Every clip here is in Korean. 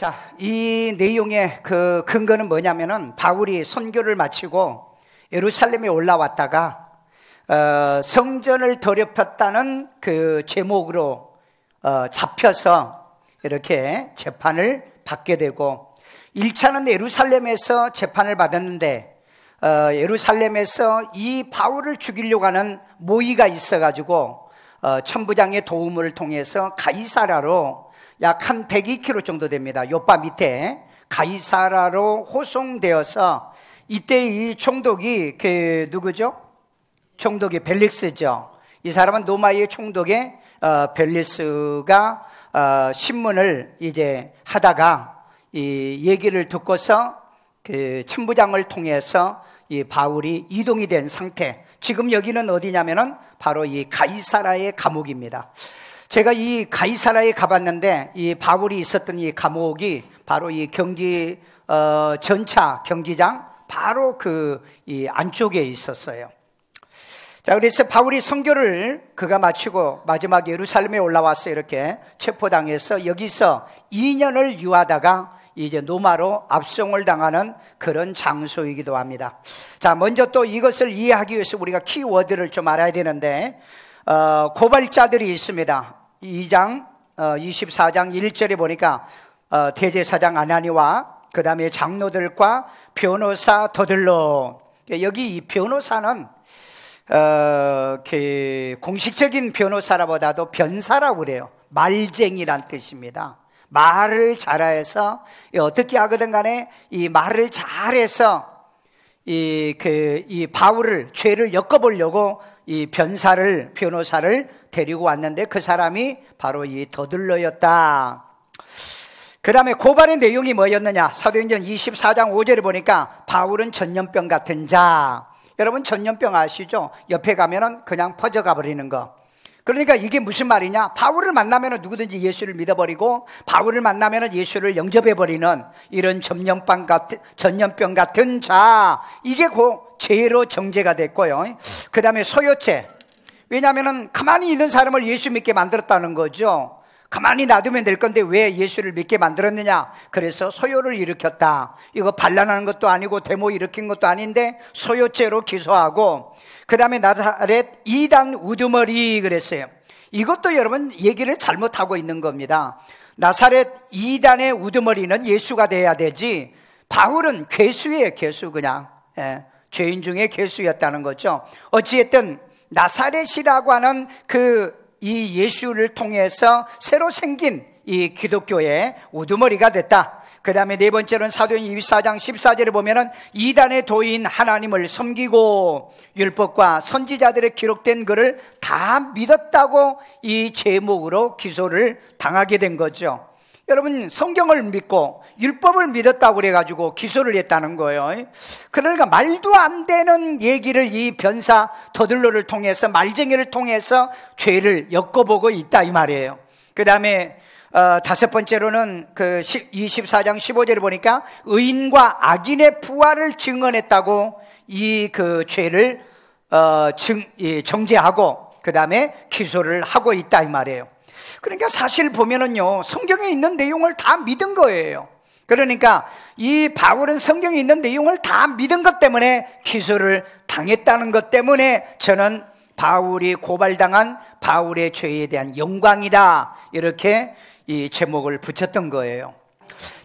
자, 이 내용의 그 근거는 뭐냐면은 바울이 선교를 마치고 예루살렘에 올라왔다가 성전을 더럽혔다는 그 제목으로 잡혀서 이렇게 재판을 받게 되고, 1차는 예루살렘에서 재판을 받았는데 예루살렘에서 이 바울을 죽이려고 하는 모의가 있어가지고 천부장의 도움을 통해서 가이사라로 약 한 102km 정도 됩니다. 요파 밑에 가이사라로 호송되어서, 이때 이 총독이 그 누구죠? 총독이 벨릭스죠. 이 사람은 로마의 총독의 벨릭스가 신문을 이제 하다가 이 얘기를 듣고서 그 천부장을 통해서 이 바울이 이동이 된 상태. 지금 여기는 어디냐면은 바로 이 가이사라의 감옥입니다. 제가 이 가이사라에 가봤는데 이 바울이 있었던 이 감옥이 바로 이 경기 전차 경기장 바로 그 이 안쪽에 있었어요. 자, 그래서 바울이 선교를 그가 마치고 마지막 예루살렘에 올라와서 이렇게 체포당해서 여기서 2년을 유하다가 이제 로마로 압송을 당하는 그런 장소이기도 합니다. 자, 먼저 또 이것을 이해하기 위해서 우리가 키워드를 좀 알아야 되는데, 고발자들이 있습니다. 2장 24장 1절에 보니까 대제사장 아나니와 그 다음에 장로들과 변호사 더들로, 여기 이 변호사는 공식적인 변호사라보다도 변사라고 그래요. 말쟁이란 뜻입니다. 말을 잘해서 어떻게 하거든 간에 이 말을 잘해서 이 바울을 죄를 엮어보려고 이 변호사를 데리고 왔는데 그 사람이 바로 이 더들러였다. 그 다음에 고발의 내용이 뭐였느냐? 사도행전 24장 5절에 보니까 바울은 전염병 같은 자. 여러분 전염병 아시죠? 옆에 가면은 그냥 퍼져가 버리는 거. 그러니까 이게 무슨 말이냐? 바울을 만나면 누구든지 예수를 믿어버리고 바울을 만나면 예수를 영접해버리는 이런 전염병 같은 자. 이게 그 죄로 정죄가 됐고요. 그 다음에 소요죄. 왜냐하면 가만히 있는 사람을 예수 믿게 만들었다는 거죠. 가만히 놔두면 될 건데 왜 예수를 믿게 만들었느냐? 그래서 소요를 일으켰다. 이거 반란하는 것도 아니고 데모 일으킨 것도 아닌데 소요죄로 기소하고, 그 다음에 나사렛 이단 우두머리 그랬어요. 이것도 여러분 얘기를 잘못하고 있는 겁니다. 나사렛 이단의 우두머리는 예수가 돼야 되지, 바울은 괴수예요. 괴수. 그냥 죄인 중에 괴수였다는 거죠. 어찌됐든 나사렛이라고 하는 이 예수를 통해서 새로 생긴 이 기독교의 우두머리가 됐다. 그 다음에 네 번째로는 사도행전 24장 14절에 보면은 이단의 도인 하나님을 섬기고 율법과 선지자들의 기록된 글을 다 믿었다고 이 제목으로 기소를 당하게 된 거죠. 여러분 성경을 믿고 율법을 믿었다고 그래가지고 기소를 했다는 거예요. 그러니까 말도 안 되는 얘기를 이 변사 더들로를 통해서, 말쟁이를 통해서 죄를 엮어보고 있다 이 말이에요. 그 다음에 다섯 번째로는 그 24장 15절에 보니까 의인과 악인의 부활을 증언했다고 이 그 죄를 정죄하고 그 다음에 기소를 하고 있다 이 말이에요. 그러니까 사실 보면은요, 성경에 있는 내용을 다 믿은 거예요. 그러니까 이 바울은 성경에 있는 내용을 다 믿은 것 때문에 기소를 당했다는 것 때문에 저는 바울이 고발당한 바울의 죄에 대한 영광이다, 이렇게 이 제목을 붙였던 거예요.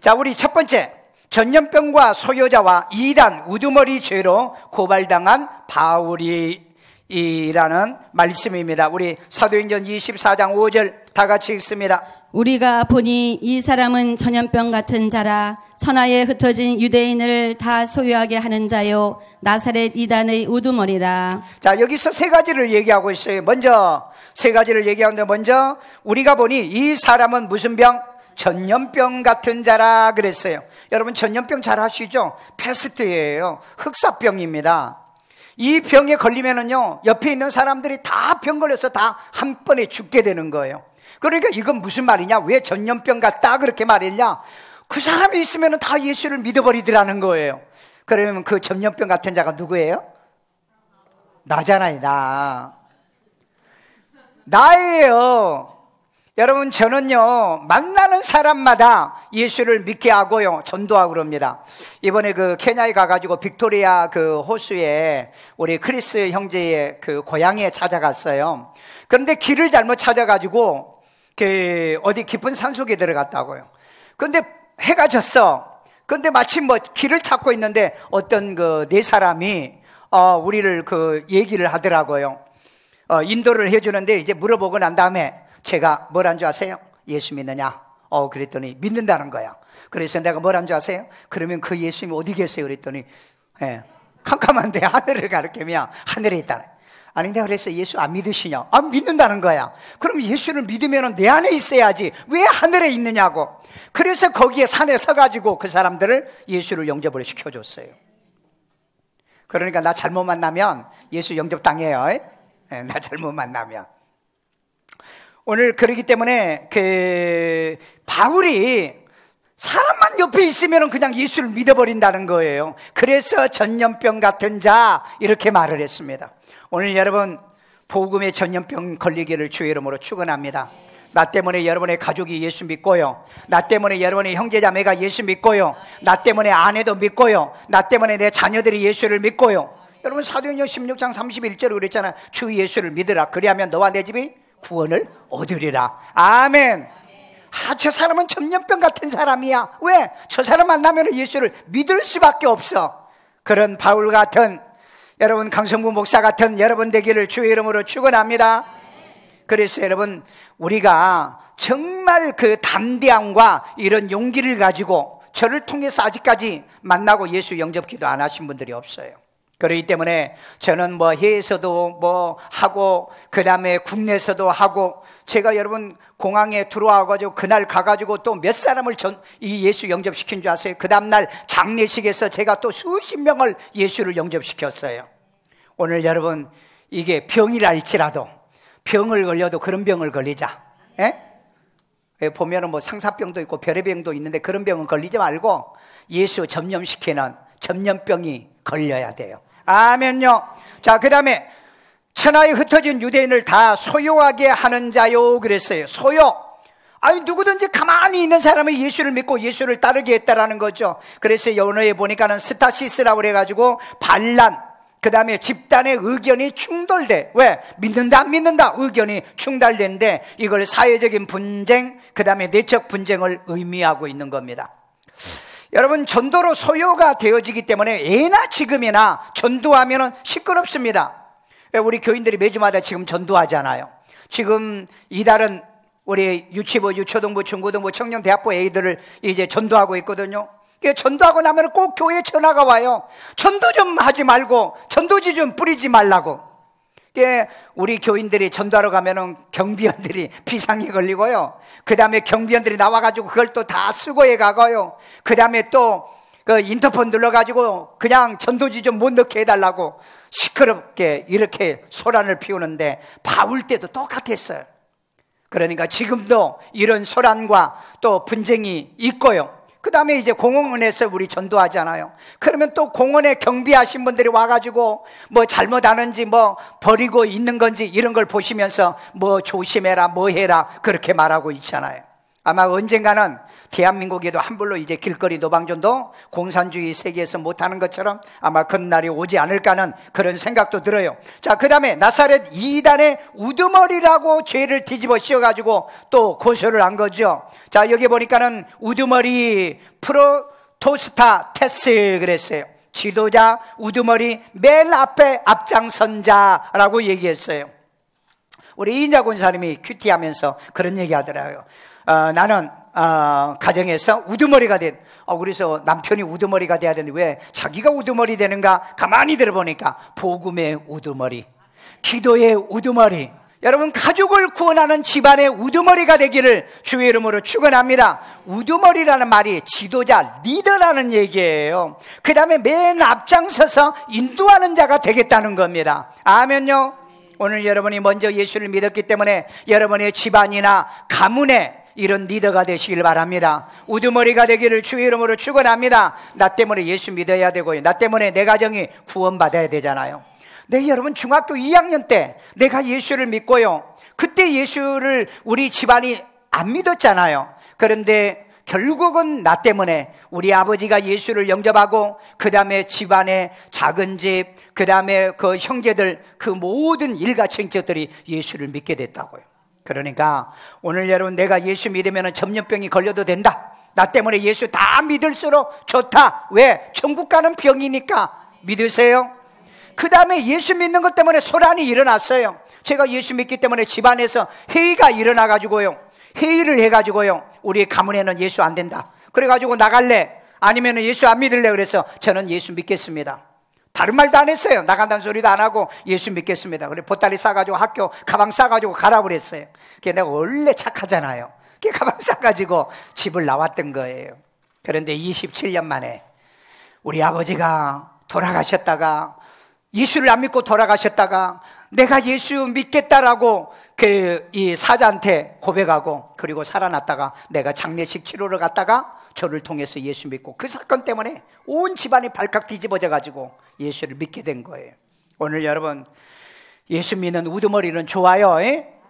자, 우리 첫 번째, 전염병과 소요자와 이단 우두머리 죄로 고발당한 바울이 이라는 말씀입니다. 우리 사도행전 24장 5절 다 같이 읽습니다. 우리가 보니 이 사람은 전염병 같은 자라 천하에 흩어진 유대인을 다 소유하게 하는 자요 나사렛 이단의 우두머리라. 자, 여기서 세 가지를 얘기하고 있어요. 먼저 세 가지를 얘기하는데, 먼저 우리가 보니 이 사람은 무슨 병? 전염병 같은 자라 그랬어요. 여러분 전염병 잘 아시죠? 패스트예요. 흑사병입니다. 이 병에 걸리면은요, 옆에 있는 사람들이 다 병 걸려서 다 한 번에 죽게 되는 거예요. 그러니까 이건 무슨 말이냐? 왜 전염병 같다 그렇게 말했냐? 그 사람이 있으면 다 예수를 믿어버리더라는 거예요. 그러면 그 전염병 같은 자가 누구예요? 나잖아요. 나예요. 여러분, 저는요, 만나는 사람마다 예수를 믿게 하고요, 전도하고 그럽니다. 이번에 그 케냐에 가가지고 빅토리아 그 호수에 우리 크리스 형제의 그 고향에 찾아갔어요. 그런데 길을 잘못 찾아가지고 그 어디 깊은 산속에 들어갔다고요. 그런데 해가 졌어. 그런데 마침 뭐 길을 찾고 있는데 어떤 그 네 사람이 우리를 그 얘기를 하더라고요. 인도를 해주는데 이제 물어보고 난 다음에 제가 뭐란 줄 아세요? 예수 믿느냐? 그랬더니 믿는다는 거야. 그래서 내가 뭐란 줄 아세요? 그러면 그 예수님이 어디 계세요? 그랬더니 캄캄한데 하늘을 가리키며 하늘에 있다네. 아니, 내가 그래서 예수 안 믿으시냐? 믿는다는 거야. 그럼 예수를 믿으면 내 안에 있어야지 왜 하늘에 있느냐고. 그래서 거기에 산에 서가지고 그 사람들을 예수를 영접을 시켜줬어요. 그러니까 나 잘못 만나면 예수 영접당해요. 나 잘못 만나면. 오늘 그러기 때문에 그 바울이 사람만 옆에 있으면 그냥 예수를 믿어버린다는 거예요. 그래서 전염병 같은 자 이렇게 말을 했습니다. 오늘 여러분, 복음의 전염병 걸리기를 주의 이름으로 축원합니다. 나 때문에 여러분의 가족이 예수 믿고요, 나 때문에 여러분의 형제자매가 예수 믿고요, 나 때문에 아내도 믿고요, 나 때문에 내 자녀들이 예수를 믿고요. 여러분, 사도행전 16장 31절에 그랬잖아요. 주 예수를 믿으라. 그리하면 너와 내 집이 구원을 얻으리라. 아멘. 저 사람은 전염병 같은 사람이야. 왜? 저 사람 만나면 예수를 믿을 수밖에 없어. 그런 바울 같은, 여러분 강성구 목사 같은 여러분 되기를 주의 이름으로 축원합니다. 그래서 여러분, 우리가 정말 그 담대함과 이런 용기를 가지고 저를 통해서 아직까지 만나고 예수 영접기도 안 하신 분들이 없어요. 그렇기 때문에 저는 뭐 해외에서도 뭐 하고, 그 다음에 국내에서도 하고, 제가 여러분 공항에 들어와가지고 그날 가가지고 또 몇 사람을 이 예수 영접시킨 줄 아세요? 그 다음날 장례식에서 제가 또 수십 명을 예수를 영접시켰어요. 오늘 여러분, 이게 병이랄지라도 병을 걸려도 그런 병을 걸리자. 보면은 뭐 상사병도 있고 별의병도 있는데 그런 병은 걸리지 말고 예수 전염시키는 전염병이 걸려야 돼요. 아멘요. 자, 그 다음에 천하에 흩어진 유대인을 다 소유하게 하는 자요 그랬어요. 소유. 누구든지 가만히 있는 사람이 예수를 믿고 예수를 따르게 했다라는 거죠. 그래서 연어에 보니까는 스타시스라고 그래가지고 반란, 그 다음에 집단의 의견이 충돌돼. 왜? 믿는다 안 믿는다 의견이 충돌되는데, 이걸 사회적인 분쟁, 그 다음에 내적 분쟁을 의미하고 있는 겁니다. 여러분, 전도로 소요가 되어지기 때문에 예나 지금이나 전도하면 시끄럽습니다. 우리 교인들이 매주마다 지금 전도하잖아요. 지금 이달은 우리 유치부, 유초등부, 중고등부, 청년대학부 애들을 이제 전도하고 있거든요. 전도하고 나면 꼭 교회에 전화가 와요. 전도 좀 하지 말고 전도지 좀 뿌리지 말라고. 우리 교인들이 전도하러 가면은 경비원들이 비상이 걸리고요, 그 다음에 경비원들이 나와가지고 그걸 또 다 수거해 가고요, 그 다음에 또 그 인터폰 눌러가지고 그냥 전도지 좀 못 넣게 해달라고 시끄럽게 이렇게 소란을 피우는데, 바울 때도 똑같았어요. 그러니까 지금도 이런 소란과 또 분쟁이 있고요. 그 다음에 이제 공원에서 우리 전도하잖아요. 그러면 또 공원에 경비하신 분들이 와가지고 뭐 잘못하는지 뭐 버리고 있는 건지 이런 걸 보시면서 뭐 조심해라, 뭐 해라 그렇게 말하고 있잖아요. 아마 언젠가는 대한민국에도 함부로 이제 길거리 노방전도 공산주의 세계에서 못하는 것처럼 아마 그런 날이 오지 않을까 하는 그런 생각도 들어요. 자, 그 다음에 나사렛 이단의 우두머리라고 죄를 뒤집어 씌워가지고 또 고소를 한 거죠. 자, 여기 보니까는 우두머리 프로토스타테스 그랬어요. 지도자, 우두머리, 맨 앞에 앞장선자라고 얘기했어요. 우리 이인자 권사님이 큐티하면서 그런 얘기 하더라고요. 나는 가정에서 우두머리가 된, 그래서 남편이 우두머리가 돼야 되는데 왜 자기가 우두머리 되는가? 가만히 들어보니까 복음의 우두머리, 기도의 우두머리. 여러분, 가족을 구원하는 집안의 우두머리가 되기를 주의 이름으로 축원합니다. 우두머리라는 말이 지도자, 리더라는 얘기예요. 그 다음에 맨 앞장서서 인도하는 자가 되겠다는 겁니다. 아멘요. 오늘 여러분이 먼저 예수를 믿었기 때문에 여러분의 집안이나 가문에 이런 리더가 되시길 바랍니다. 우두머리가 되기를 주의 이름으로 축원합니다. 나 때문에 예수 믿어야 되고요, 나 때문에 내 가정이 구원받아야 되잖아요. 네, 여러분 중학교 2학년 때 내가 예수를 믿고요, 그때 예수를 우리 집안이 안 믿었잖아요. 그런데 결국은 나 때문에 우리 아버지가 예수를 영접하고 그 다음에 집안의 작은 집, 그 다음에 그 형제들, 그 모든 일가친척들이 예수를 믿게 됐다고요. 그러니까 오늘 여러분, 내가 예수 믿으면 전염병이 걸려도 된다, 나 때문에 예수 다 믿을수록 좋다. 왜? 천국 가는 병이니까. 믿으세요? 그 다음에 예수 믿는 것 때문에 소란이 일어났어요. 제가 예수 믿기 때문에 집안에서 회의가 일어나가지고요, 회의를 해가지고요, 우리 가문에는 예수 안 된다, 그래가지고 나갈래? 아니면 예수 안 믿을래? 그래서 저는 예수 믿겠습니다. 다른 말도 안 했어요. 나간다는 소리도 안 하고 예수 믿겠습니다. 그래 보따리 싸가지고 학교 가방 싸가지고 가라 그랬어요. 그게 내가 원래 착하잖아요. 그게 가방 싸가지고 집을 나왔던 거예요. 그런데 27년 만에 우리 아버지가 돌아가셨다가, 예수를 안 믿고 돌아가셨다가 내가 예수 믿겠다라고 이 사자한테 고백하고, 그리고 살아났다가 내가 장례식 치료를 갔다가 저를 통해서 예수 믿고, 그 사건 때문에 온 집안이 발칵 뒤집어져 가지고 예수를 믿게 된 거예요. 오늘 여러분, 예수 믿는 우두머리는 좋아요.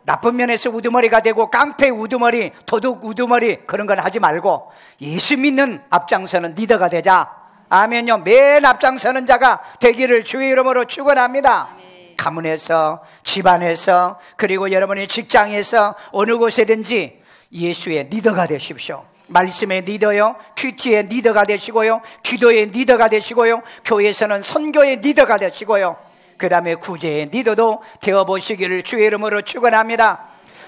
나쁜 면에서 우두머리가 되고 깡패 우두머리, 도둑 우두머리 그런 건 하지 말고 예수 믿는 앞장서는 리더가 되자. 아멘요. 맨 앞장서는 자가 되기를 주의 이름으로 축원합니다. 가문에서, 집안에서, 그리고 여러분의 직장에서 어느 곳에든지 예수의 리더가 되십시오. 말씀의 리더요, 큐티의 리더가 되시고요, 기도의 리더가 되시고요, 교회에서는 선교의 리더가 되시고요, 그 다음에 구제의 리더도 되어보시기를 주의 이름으로 축원합니다.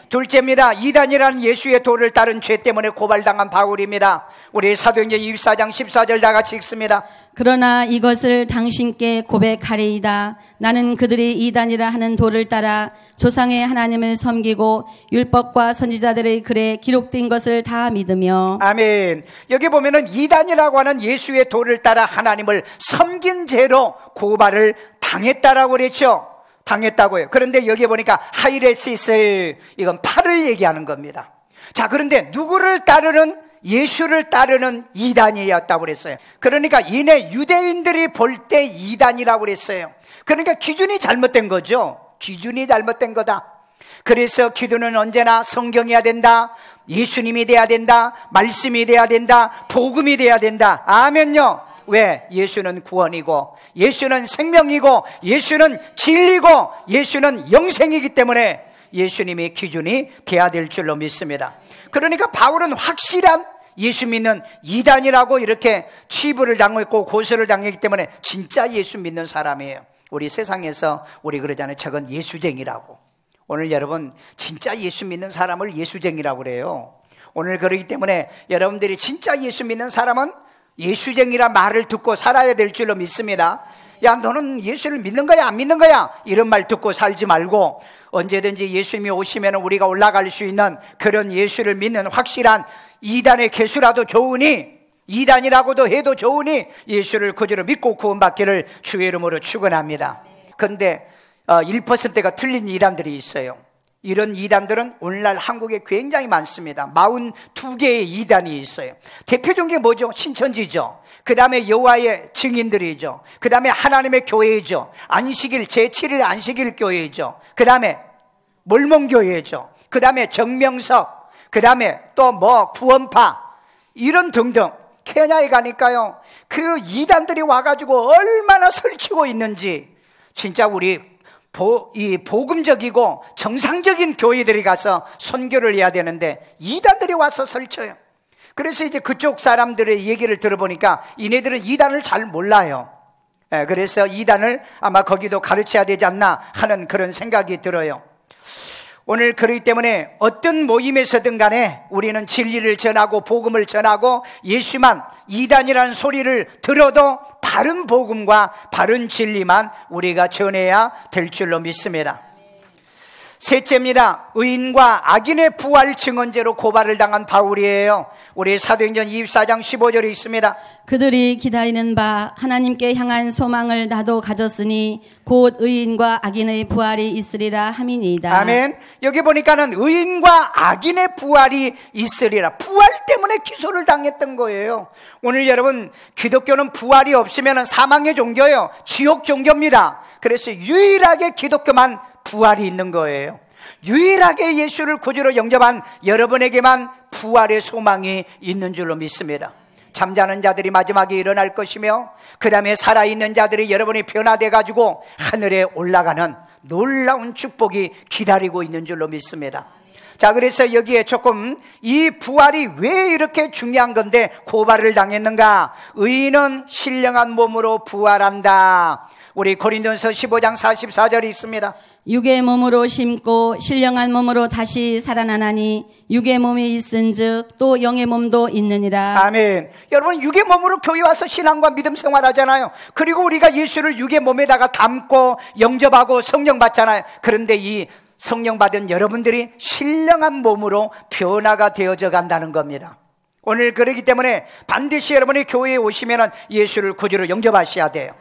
둘째입니다. 이단이라는 예수의 도를 따른 죄 때문에 고발당한 바울입니다. 우리 사도행전 24장 14절 다 같이 읽습니다. 그러나 이것을 당신께 고백하리이다. 나는 그들이 이단이라 하는 도를 따라 조상의 하나님을 섬기고 율법과 선지자들의 글에 기록된 것을 다 믿으며. 아멘. 여기 보면은 이단이라고 하는 예수의 도를 따라 하나님을 섬긴 죄로 고발을 당했다라고 그랬죠. 당했다고요. 그런데 여기 보니까 하이레시스, 이건 팔을 얘기하는 겁니다. 자, 그런데 누구를 따르는, 예수를 따르는 이단이었다고 그랬어요. 그러니까 이내 유대인들이 볼 때 이단이라고 그랬어요. 그러니까 기준이 잘못된 거죠. 기준이 잘못된 거다. 그래서 기도는 언제나 성경이어야 된다, 예수님이 돼야 된다, 말씀이 돼야 된다, 복음이 돼야 된다. 아멘요. 왜? 예수는 구원이고, 예수는 생명이고, 예수는 진리고, 예수는 영생이기 때문에 예수님의 기준이 돼야 될 줄로 믿습니다. 그러니까 바울은 확실한 예수 믿는 이단이라고 이렇게 치부를 당했고 고소를 당했기 때문에 진짜 예수 믿는 사람이에요. 우리 세상에서 우리 그러잖아요. 저건 예수쟁이라고. 오늘 여러분, 진짜 예수 믿는 사람을 예수쟁이라고 그래요. 오늘 그러기 때문에 여러분들이 진짜 예수 믿는 사람은 예수쟁이란 말을 듣고 살아야 될 줄로 믿습니다. 야, 너는 예수를 믿는 거야, 안 믿는 거야? 이런 말 듣고 살지 말고 언제든지 예수님이 오시면 우리가 올라갈 수 있는 그런 예수를 믿는 확실한 이단의 개수라도 좋으니, 이단이라고도 해도 좋으니 예수를 그대로 믿고 구원받기를 주의 이름으로 축원합니다. 그런데 1%가 틀린 이단들이 있어요. 이런 이단들은 오늘날 한국에 굉장히 많습니다. 42개의 이단이 있어요. 대표적인 게 뭐죠? 신천지죠. 그 다음에 여호와의 증인들이죠. 그 다음에 하나님의 교회죠. 안식일, 제7일 안식일 교회죠. 그 다음에 몰몬교회죠. 그 다음에 정명석, 그 다음에 또 구원파, 이런 등등. 케냐에 가니까요, 그 이단들이 와가지고 얼마나 설치고 있는지, 진짜 우리 이 복음적이고 정상적인 교회들이 가서 선교를 해야 되는데 이단들이 와서 설쳐요. 그래서 이제 그쪽 사람들의 얘기를 들어보니까 이네들은 이단을 잘 몰라요. 그래서 이단을 아마 거기도 가르쳐야 되지 않나 하는 그런 생각이 들어요. 오늘 그렇기 때문에 어떤 모임에서든 간에 우리는 진리를 전하고 복음을 전하고 예수만, 이단이라는 소리를 들어도 바른 복음과 바른 진리만 우리가 전해야 될 줄로 믿습니다. 셋째입니다. 의인과 악인의 부활 증언죄로 고발을 당한 바울이에요. 우리 사도행전 24장 15절에 있습니다. 그들이 기다리는 바 하나님께 향한 소망을 나도 가졌으니 곧 의인과 악인의 부활이 있으리라 함이니이다. 아멘. 여기 보니까는 의인과 악인의 부활이 있으리라. 부활 때문에 기소를 당했던 거예요. 오늘 여러분, 기독교는 부활이 없으면 사망의 종교예요. 지옥 종교입니다. 그래서 유일하게 기독교만 부활이 있는 거예요. 유일하게 예수를 구주로 영접한 여러분에게만 부활의 소망이 있는 줄로 믿습니다. 잠자는 자들이 마지막에 일어날 것이며 그 다음에 살아있는 자들이 여러분이 변화돼 가지고 하늘에 올라가는 놀라운 축복이 기다리고 있는 줄로 믿습니다. 자, 그래서 여기에 조금 이 부활이 왜 이렇게 중요한 건데 고발을 당했는가? 의인은 신령한 몸으로 부활한다. 우리 고린도전서 15장 44절이 있습니다. 육의 몸으로 심고 신령한 몸으로 다시 살아나나니 육의 몸이 있은즉 또 영의 몸도 있느니라. 아멘. 여러분, 육의 몸으로 교회 와서 신앙과 믿음 생활하잖아요. 그리고 우리가 예수를 육의 몸에다가 담고 영접하고 성령 받잖아요. 그런데 이 성령 받은 여러분들이 신령한 몸으로 변화가 되어져 간다는 겁니다. 오늘 그러기 때문에 반드시 여러분이 교회에 오시면 예수를 구주로 영접하셔야 돼요.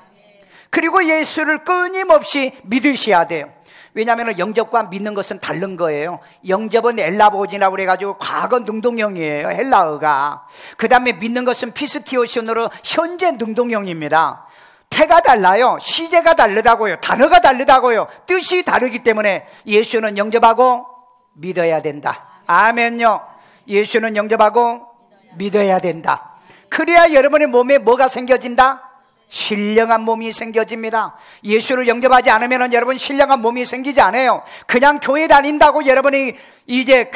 그리고 예수를 끊임없이 믿으셔야 돼요. 왜냐하면 영접과 믿는 것은 다른 거예요. 영접은 엘라보진이라고 그래가지고 과거 능동형이에요, 헬라어가. 그 다음에 믿는 것은 피스티오션으로 현재 능동형입니다. 태가 달라요. 시제가 다르다고요. 단어가 다르다고요. 뜻이 다르기 때문에 예수는 영접하고 믿어야 된다. 아멘요. 예수는 영접하고 믿어야 된다. 그래야 여러분의 몸에 뭐가 생겨진다? 신령한 몸이 생겨집니다. 예수를 영접하지 않으면 여러분 신령한 몸이 생기지 않아요. 그냥 교회 다닌다고 여러분이 이제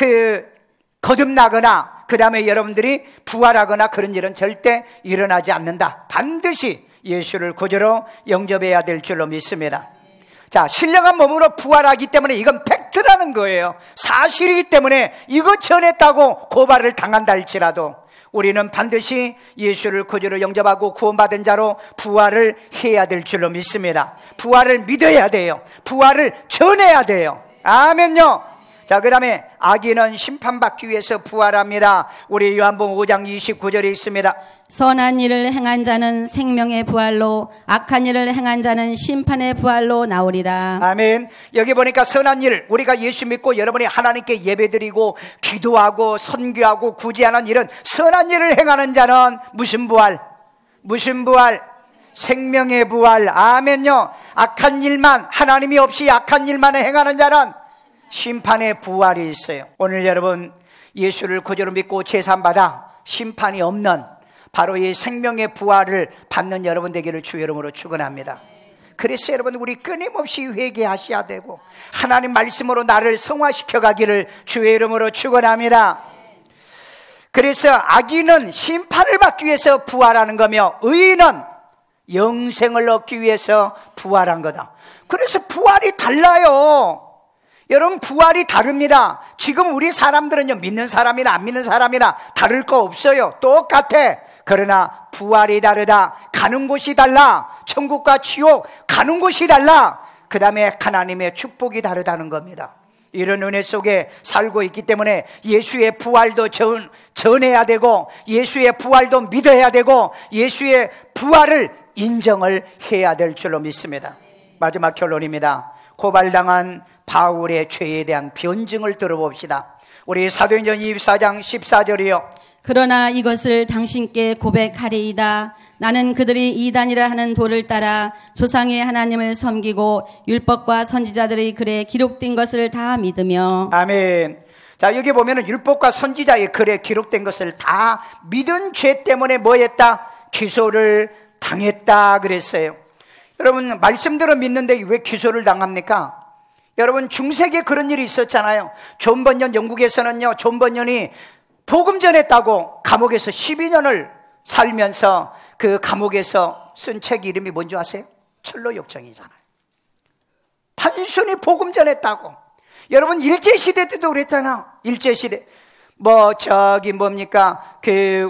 거듭나거나 그 다음에 여러분들이 부활하거나 그런 일은 절대 일어나지 않는다. 반드시 예수를 구주로 영접해야 될 줄로 믿습니다. 자, 신령한 몸으로 부활하기 때문에 이건 팩트라는 거예요. 사실이기 때문에 이거 전했다고 고발을 당한다 할지라도 우리는 반드시 예수를 구주로 영접하고 구원받은 자로 부활을 해야 될 줄로 믿습니다. 부활을 믿어야 돼요. 부활을 전해야 돼요. 아멘요. 자, 그 다음에 악인은 심판받기 위해서 부활합니다. 우리 요한복음 5장 29절에 있습니다. 선한 일을 행한 자는 생명의 부활로 악한 일을 행한 자는 심판의 부활로 나오리라. 아멘. 여기 보니까 선한 일, 우리가 예수 믿고 여러분이 하나님께 예배드리고 기도하고 선교하고 구제하는 일은 선한 일을 행하는 자는 무슨 부활? 무슨 부활? 생명의 부활. 아멘요. 악한 일만, 하나님이 없이 악한 일만 행하는 자는 심판의 부활이 있어요. 오늘 여러분 예수를 구주로 믿고 제사받아 심판이 없는 바로 이 생명의 부활을 받는 여러분 되기를 주의 이름으로 축원합니다. 그래서 여러분 우리 끊임없이 회개하셔야 되고 하나님 말씀으로 나를 성화시켜 가기를 주의 이름으로 축원합니다. 그래서 악인은 심판을 받기 위해서 부활하는 거며 의인은 영생을 얻기 위해서 부활한 거다. 그래서 부활이 달라요. 여러분 부활이 다릅니다. 지금 우리 사람들은요 믿는 사람이나 안 믿는 사람이나 다를 거 없어요. 똑같아. 그러나 부활이 다르다. 가는 곳이 달라. 천국과 지옥 가는 곳이 달라. 그 다음에 하나님의 축복이 다르다는 겁니다. 이런 은혜 속에 살고 있기 때문에 예수의 부활도 전해야 되고 예수의 부활도 믿어야 되고 예수의 부활을 인정을 해야 될 줄로 믿습니다. 마지막 결론입니다. 고발당한 바울의 죄에 대한 변증을 들어봅시다. 우리 사도행전 24장 14절이요. 그러나 이것을 당신께 고백하리이다. 나는 그들이 이단이라 하는 도를 따라 조상의 하나님을 섬기고 율법과 선지자들의 글에 기록된 것을 다 믿으며. 아멘. 자, 여기 보면은 율법과 선지자의 글에 기록된 것을 다 믿은 죄 때문에 뭐 했다? 기소를 당했다 그랬어요. 여러분 말씀대로 믿는데 왜 기소를 당합니까? 여러분 중세기에 그런 일이 있었잖아요. 존 번연 영국에서는요, 존 번연이 복음 전했다고 감옥에서 12년을 살면서 그 감옥에서 쓴 책 이름이 뭔지 아세요? 철로역정이잖아요. 단순히 복음 전했다고. 여러분 일제시대 때도 그랬잖아. 일제시대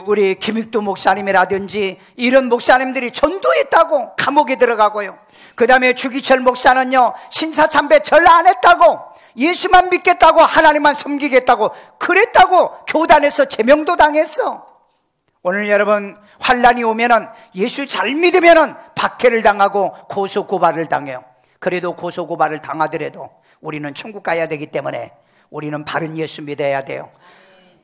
우리 김익두 목사님이라든지 이런 목사님들이 전도했다고 감옥에 들어가고요. 그 다음에 주기철 목사는요 신사참배 절 안 했다고 예수만 믿겠다고, 하나님만 섬기겠다고 그랬다고 교단에서 제명도 당했어. 오늘 여러분, 환난이 오면은 예수 잘 믿으면은 박해를 당하고 고소고발을 당해요. 그래도 고소고발을 당하더라도 우리는 천국 가야 되기 때문에 우리는 바른 예수 믿어야 돼요.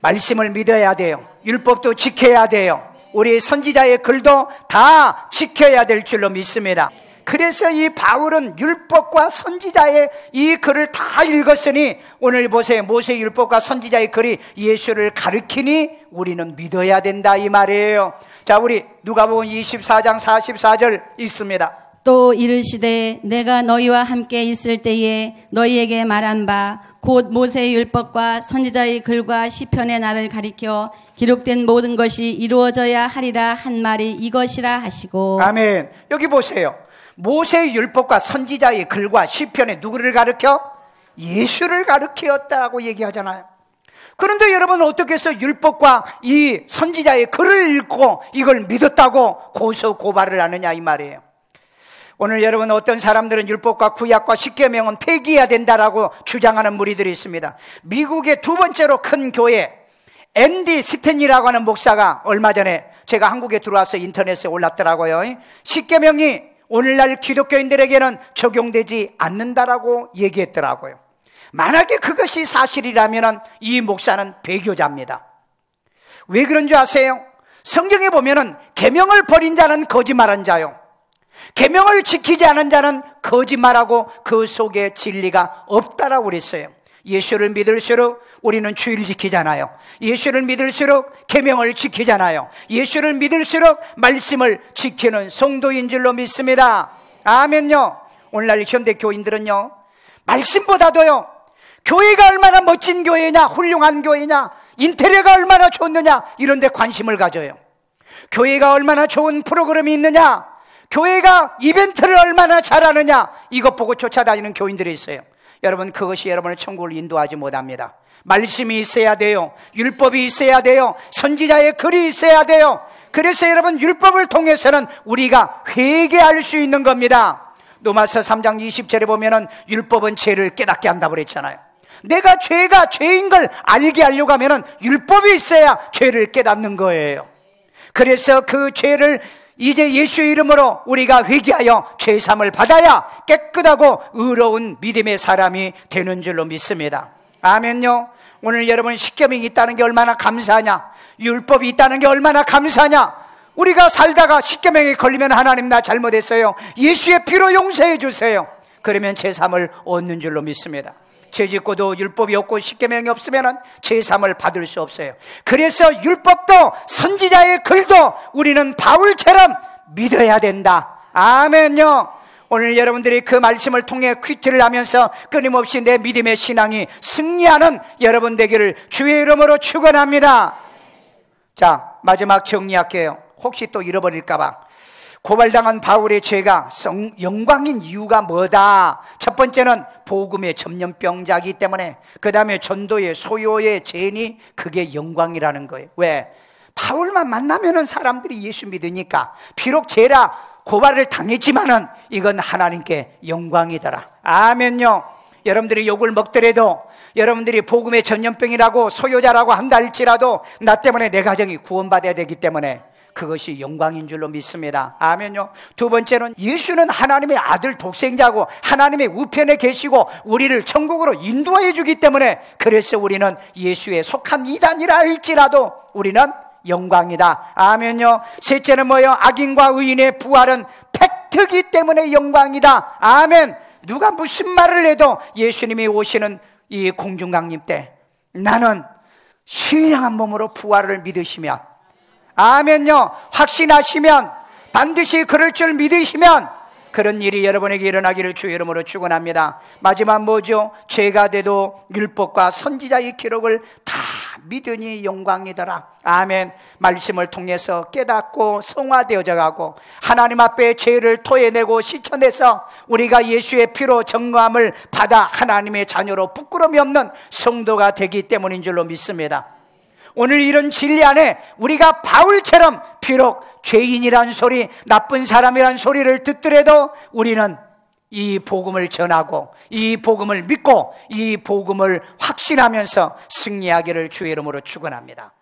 말씀을 믿어야 돼요. 율법도 지켜야 돼요. 우리 선지자의 글도 다 지켜야 될 줄로 믿습니다. 그래서 이 바울은 율법과 선지자의 이 글을 다 읽었으니 오늘 보세요. 모세 율법과 선지자의 글이 예수를 가르치니 우리는 믿어야 된다 이 말이에요. 자, 우리 누가복음 24장 44절 읽습니다. 또 이르시되 내가 너희와 함께 있을 때에 너희에게 말한 바 곧 모세의 율법과 선지자의 글과 시편의 나를 가리켜 기록된 모든 것이 이루어져야 하리라 한 말이 이것이라 하시고. 아멘. 여기 보세요. 모세의 율법과 선지자의 글과 시편에 누구를 가르쳐? 예수를 가르치었다고 얘기하잖아요. 그런데 여러분, 어떻게 해서 율법과 이 선지자의 글을 읽고 이걸 믿었다고 고소고발을 하느냐 이 말이에요. 오늘 여러분, 어떤 사람들은 율법과 구약과 십계명은 폐기해야 된다라고 주장하는 무리들이 있습니다. 미국의 두 번째로 큰 교회 앤디 스탠이라고 하는 목사가 얼마 전에 제가 한국에 들어와서 인터넷에 올랐더라고요. 십계명이 오늘날 기독교인들에게는 적용되지 않는다라고 얘기했더라고요. 만약에 그것이 사실이라면 이 목사는 배교자입니다. 왜 그런 줄 아세요? 성경에 보면은 계명을 버린 자는 거짓말한 자요, 계명을 지키지 않은 자는 거짓말하고 그 속에 진리가 없다라고 그랬어요. 예수를 믿을수록 우리는 주의를 지키잖아요. 예수를 믿을수록 계명을 지키잖아요. 예수를 믿을수록 말씀을 지키는 성도인 줄로 믿습니다. 아멘요. 오늘날 현대 교인들은요, 말씀보다도요, 교회가 얼마나 멋진 교회냐, 훌륭한 교회냐, 인테리어가 얼마나 좋느냐, 이런 데 관심을 가져요. 교회가 얼마나 좋은 프로그램이 있느냐, 교회가 이벤트를 얼마나 잘하느냐, 이것 보고 쫓아다니는 교인들이 있어요. 여러분, 그것이 여러분을 천국을 인도하지 못합니다. 말씀이 있어야 돼요. 율법이 있어야 돼요. 선지자의 글이 있어야 돼요. 그래서 여러분, 율법을 통해서는 우리가 회개할 수 있는 겁니다. 로마서 3장 20절에 보면은 율법은 죄를 깨닫게 한다고 그랬잖아요. 내가 죄가 죄인 걸 알게 하려고 하면은 율법이 있어야 죄를 깨닫는 거예요. 그래서 그 죄를 이제 예수의 이름으로 우리가 회개하여 죄사함을 받아야 깨끗하고 의로운 믿음의 사람이 되는 줄로 믿습니다. 아멘요. 오늘 여러분, 십계명이 있다는 게 얼마나 감사하냐, 율법이 있다는 게 얼마나 감사하냐. 우리가 살다가 십계명에 걸리면 하나님 나 잘못했어요, 예수의 피로 용서해 주세요, 그러면 죄사함을 얻는 줄로 믿습니다. 죄짓고도 율법이 없고 십계명이 없으면 죄사함을 받을 수 없어요. 그래서 율법도 선지자의 글도 우리는 바울처럼 믿어야 된다. 아멘요. 오늘 여러분들이 그 말씀을 통해 퀴트를 하면서 끊임없이 내 믿음의 신앙이 승리하는 여러분 되기를 주의 이름으로 축원합니다. 자, 마지막 정리할게요. 혹시 또 잃어버릴까봐. 고발당한 바울의 죄가 영광인 이유가 뭐다? 첫 번째는 복음의 전염병자이기 때문에, 그 다음에 전도의 소요의 죄니 그게 영광이라는 거예요. 왜? 바울만 만나면은 사람들이 예수 믿으니까. 비록 죄라 고발을 당했지만은 이건 하나님께 영광이더라. 아멘요. 여러분들이 욕을 먹더라도, 여러분들이 복음의 전염병이라고 소요자라고 한다 할지라도 나 때문에 내 가정이 구원받아야 되기 때문에 그것이 영광인 줄로 믿습니다. 아멘요. 두 번째는 예수는 하나님의 아들 독생자고 하나님의 우편에 계시고 우리를 천국으로 인도해 주기 때문에, 그래서 우리는 예수에 속한 이단이라 할지라도 우리는 영광이다. 아멘요. 셋째는 뭐예요? 악인과 의인의 부활은 팩트기 때문에 영광이다. 아멘. 누가 무슨 말을 해도 예수님이 오시는 이 공중강림 때 나는 신령한 몸으로 부활을 믿으시면, 아멘요, 확신하시면, 반드시 그럴 줄 믿으시면 그런 일이 여러분에게 일어나기를 주의 이름으로 축원합니다. 마지막 뭐죠? 죄가 돼도 율법과 선지자의 기록을 다 믿으니 영광이더라. 아멘. 말씀을 통해서 깨닫고 성화되어져 가고 하나님 앞에 죄를 토해내고 씻어내서 우리가 예수의 피로 정함을 받아 하나님의 자녀로 부끄러움이 없는 성도가 되기 때문인 줄로 믿습니다. 오늘 이런 진리 안에 우리가 바울처럼 비록 죄인이란 소리, 나쁜 사람이란 소리를 듣더라도 우리는 이 복음을 전하고 이 복음을 믿고 이 복음을 확신하면서 승리하기를 주의 이름으로 축원합니다.